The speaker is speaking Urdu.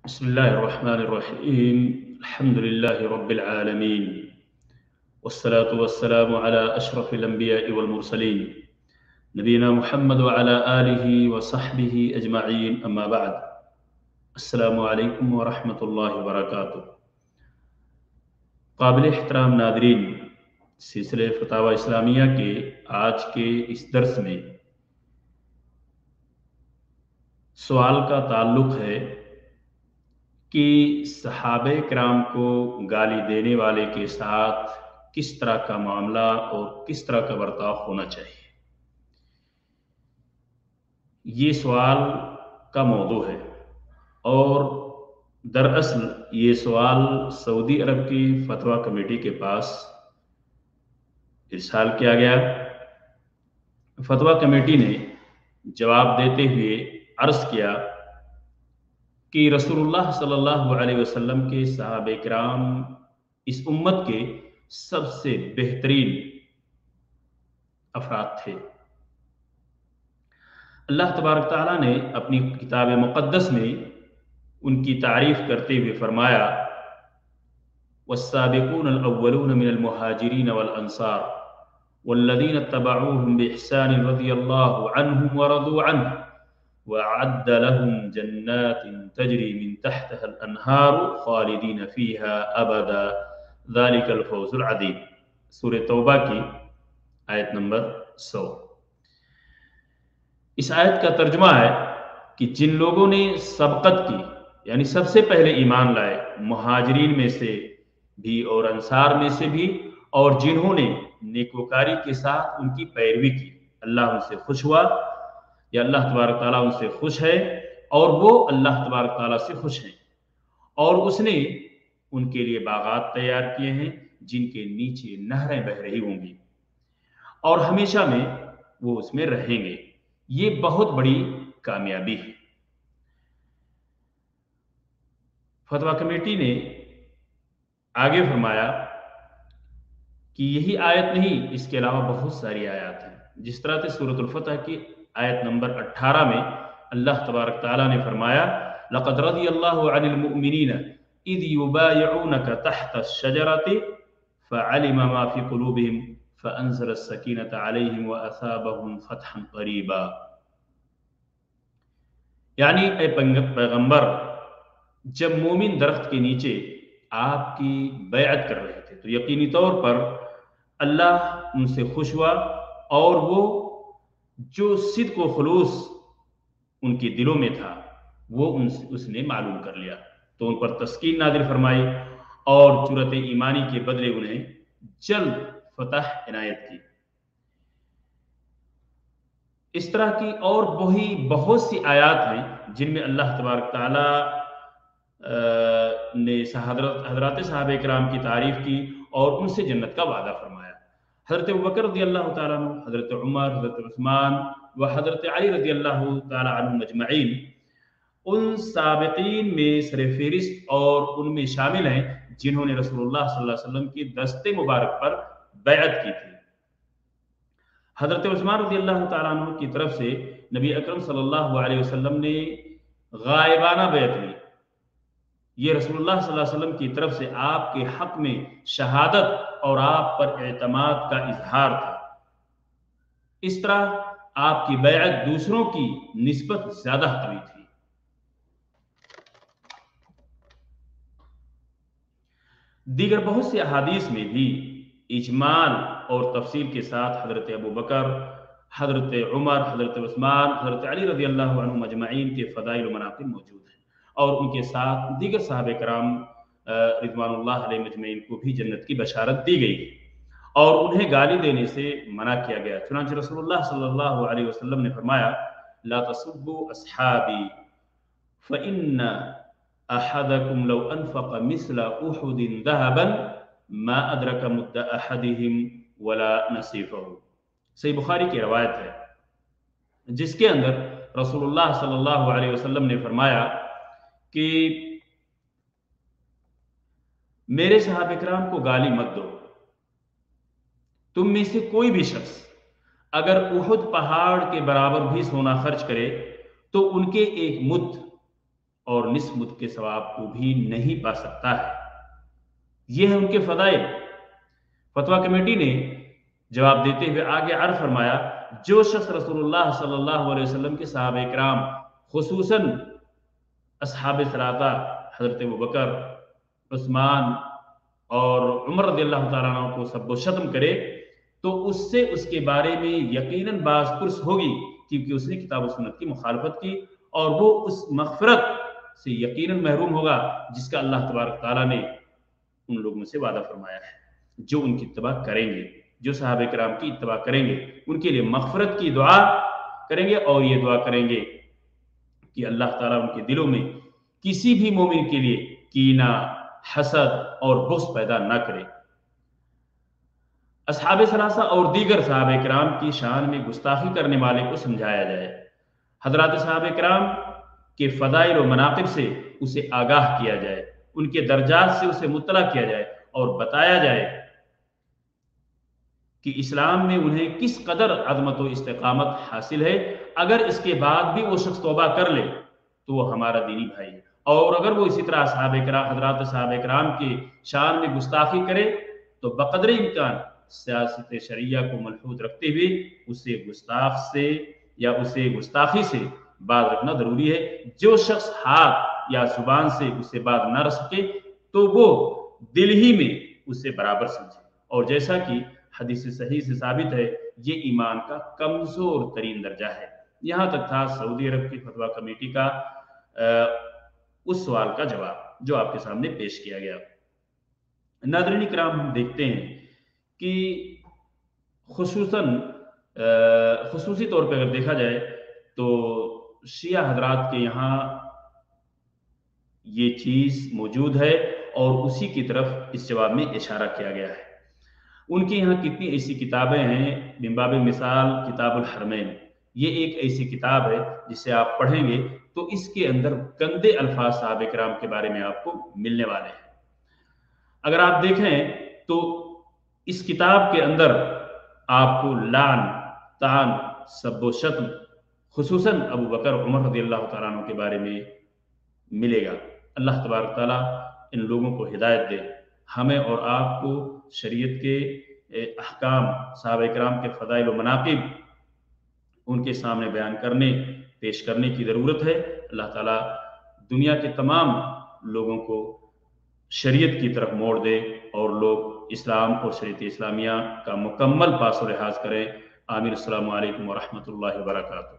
بسم الله الرحمن الرحيم. الحمد لله رب العالمين، والصلاة والسلام على أشرف الأنبياء والمرسلين نبينا محمد وعلى آله وصحبه أجمعين، أما بعد. السلام عليكم ورحمة الله وبركاته. قابل احترام ناظرین، سلسلے فتاوی اسلامیہ کے آج کے اس درس میں سوال کا تعلق ہے کہ صحابہ کرام کو گالی دینے والے کے ساتھ کس طرح کا معاملہ اور کس طرح کا برتاؤ ہونا چاہیے۔ یہ سوال کا موضوع ہے اور دراصل یہ سوال سعودی عرب کی فتویٰ کمیٹی کے پاس ارسال کیا گیا۔ فتویٰ کمیٹی نے جواب دیتے ہوئے عرض کیا کہ رسول اللہ صلی اللہ علیہ وسلم کے صحابہ کرام اس امت کے سب سے بہترین افراد تھے۔ اللہ تبارک تعالیٰ نے اپنی کتاب مقدس میں ان کی تعریف کرتے ہوئے فرمایا: والسابقون الاولون من المہاجرین والانصار والذین اتبعوهم بإحسان رضی اللہ عنہم ورضوا عنہ وأعد لهم جنات تجري من تحتها الأنهار خالدين فيها أبدا ذلك الفوز العظيم۔ سورہ توبہ کی آیت نمبر 100۔ اس آیت کا ترجمہ ہے کہ جن لوگوں نے سبقت کی، یعنی سب سے پہلے ایمان لائے، مہاجرین میں سے بھی اور انصار میں سے بھی، اور جنہوں نے نیکوکاری کے ساتھ ان کی پیروی کی، اللہ ان سے خوش ہوا، یا اللہ تبارک تعالیٰ ان سے خوش ہے اور وہ اللہ تبارک تعالیٰ سے خوش ہیں، اور اس نے ان کے لیے باغات تیار کیے ہیں جن کے نیچے نہریں بہہ رہی ہوں گی اور ہمیشہ میں وہ اس میں رہیں گے۔ یہ بہت بڑی کامیابی ہے۔ فتویٰ کمیٹی نے آگے فرمایا کہ یہی آیت نہیں، اس کے علاوہ بہت ساری آیات ہیں، جس طرح سے سورۃ الفتح کی آیت نمبر 18 میں اللہ تبارک تعالیٰ نے فرمایا: لقد رضی اللہ عن المؤمنین اذ یبایعونک تحت الشجرۃ فعلم ما فی قلوبہم فانزل السکینۃ علیہم واثابہم فتحا قریبا۔ یعنی اے پیغمبر، جب مومن درخت کے نیچے آپ کی بیعت کر رہے تھے تو یقینی طور پر اللہ ان سے خوش ہوا اور وہ جو صدق و خلوص ان کے دلوں میں تھا وہ اس نے معلوم کر لیا، تو ان پر تسکین نازل فرمائی اور جرأت ایمانی کے بدلے انہیں جلد فتح عنایت کی۔ اس طرح کی اور بہت سی آیات ہیں جن میں اللہ تبارک تعالیٰ نے حضرات صحابہ کرام کی تعریف کی اور ان سے جنت کا وعدہ فرمایا۔ حضرت ابوبکر رضی اللہ تعالیٰ عنہ، حضرت عمر، حضرت عثمان و حضرت علی رضی اللہ تعالیٰ عنہ مجمعین ان سابقین میں سر فہرست اور ان میں شامل ہیں جنہوں نے رسول اللہ صلی اللہ علیہ وسلم کی دست مبارک پر بیعت کی تھی۔ حضرت عثمان رضی اللہ تعالیٰ عنہ کی طرف سے نبی اکرم صلی اللہ علیہ وسلم نے غائبانہ بیعت لی۔ یہ رسول اللہ صلی اللہ علیہ وسلم کی طرف سے آپ کے حق میں شہادت اور آپ پر اعتماد کا اظہار تھا۔ اس طرح آپ کی بیعت دوسروں کی نسبت زیادہ قوی تھی۔ دیگر بہت سے احادیث میں بھی اجمال اور تفصیل کے ساتھ حضرت ابوبکر، حضرت عمر، حضرت عثمان، حضرت علی رضی اللہ عنہ مجمعین کے فضائل و مناقب موجود ہیں، اور ان کے ساتھ دیگر صحابہ کرام رضوان اللہ علیہ مجمعین کو بھی جنت کی بشارت دی گئی اور انہیں گالی دینے سے منع کیا گیا۔ چنانچہ رسول اللہ صلی اللہ علیہ وسلم نے فرمایا: لا تسبوا اصحابی فإن احدکم لو انفق مثل احد ذهبا ما ادرک مد احدهم ولا نصیفہ۔ صحیح بخاری کی روایت ہے جس کے اندر رسول اللہ صلی اللہ علیہ وسلم نے فرمایا کہ میرے صحابہ کرام کو گالی مت دو، تم میں سے کوئی بھی شخص اگر احد پہاڑ کے برابر بھی سونا خرچ کرے تو ان کے ایک مد اور نصف مد کے ثواب کو بھی نہیں پا سکتا ہے۔ یہ ہے ان کے فضائل۔ فتویٰ کمیٹی نے جواب دیتے ہوئے آگے عرض فرمایا، جو شخص رسول اللہ صلی اللہ علیہ وسلم کے صحابہ کرام خصوصاً اصحاب ثلاثہ حضرت ابوبکر، عثمان اور عمر رضی اللہ تعالیٰ عنہ کو سب و شتم کرے تو اس سے اس کے بارے میں یقیناً باز پرس ہوگی، کیونکہ اس نے کتاب و سنت کی مخالفت کی، اور وہ اس مغفرت سے یقیناً محروم ہوگا جس کا اللہ تبارک تعالیٰ نے ان لوگوں سے وعدہ فرمایا ہے جو ان کی اتباع کریں گے، جو صحابہ کرام کی اتباع کریں گے ان کے لیے مغفرت کی دعا کریں گے، اور یہ دعا کریں گے کہ اللہ تعالیٰ ان کے دلوں میں کسی بھی مومن کے لیے کینہ، حسد اور بغض پیدا نہ کرے۔ اصحاب ثلاثہ اور دیگر صحابہ کرام کی شان میں گستاخی کرنے والے کو سمجھایا جائے، حضرات صحابہ کرام کے فضائل و مناقب سے اسے آگاہ کیا جائے، ان کے درجات سے اسے مطلع کیا جائے اور بتایا جائے کہ اسلام میں انہیں کس قدر عظمت و استقامت حاصل ہے۔ اگر اس کے بعد بھی وہ شخص توبہ کر لے تو وہ ہمارا دینی بھائی ہے، اور اگر وہ اسی طرح حضرات صحابہ کرام کی شان میں گستاخی کرے تو بقدر امکان سیاست شرعیہ کو ملحوظ رکھتے ہوئے اسے گستاخی سے باز رکھنا ضروری ہے۔ جو شخص ہاتھ یا زبان سے اسے باز نہ رکھ سکے تو وہ دل ہی میں اسے برابر سمجھے، اور جیسا کہ حدیث صحیح سے ثابت ہے یہ ایمان کا کمزور ترین درجہ ہے۔ یہاں تک تھا سعودی عرب کی فتویٰ کمیٹی کا اس سوال کا جواب جو آپ کے سامنے پیش کیا گیا۔ ناظرین کرام، ہم دیکھتے ہیں کہ خصوصی طور پہ اگر دیکھا جائے تو شیعہ حضرات کے یہاں یہ چیز موجود ہے، اور اسی کی طرف اس جواب میں اشارہ کیا گیا ہے۔ ان کے یہاں کتنی ایسی کتابیں ہیں، من باب مثال کتاب الحرمین، یہ ایک ایسی کتاب ہے جسے آپ پڑھیں گے تو اس کے اندر گندے الفاظ صحابہ کرام کے بارے میں آپ کو ملنے والے ہیں۔ اگر آپ دیکھیں تو اس کتاب کے اندر آپ کو لعن، طعن، سب و شتم خصوصاً ابو بکر، عمر رضی اللہ تعالیٰ عنہ کے بارے میں ملے گا۔ اللہ تبارک تعالیٰ ان لوگوں کو ہدایت دے۔ ہمیں اور آپ کو شریعت کے احکام، صحابہ کرام کے فضائل و مناقب ان کے سامنے بیان کرنے، پیش کرنے کی ضرورت ہے۔ اللہ تعالیٰ دنیا کے تمام لوگوں کو شریعت کی طرف موڑ دے اور لوگ اسلام اور شریعت اسلامیہ کا مکمل پاس و لحاظ کریں۔ آمین۔ السلام علیکم ورحمۃ اللہ وبرکاتہ۔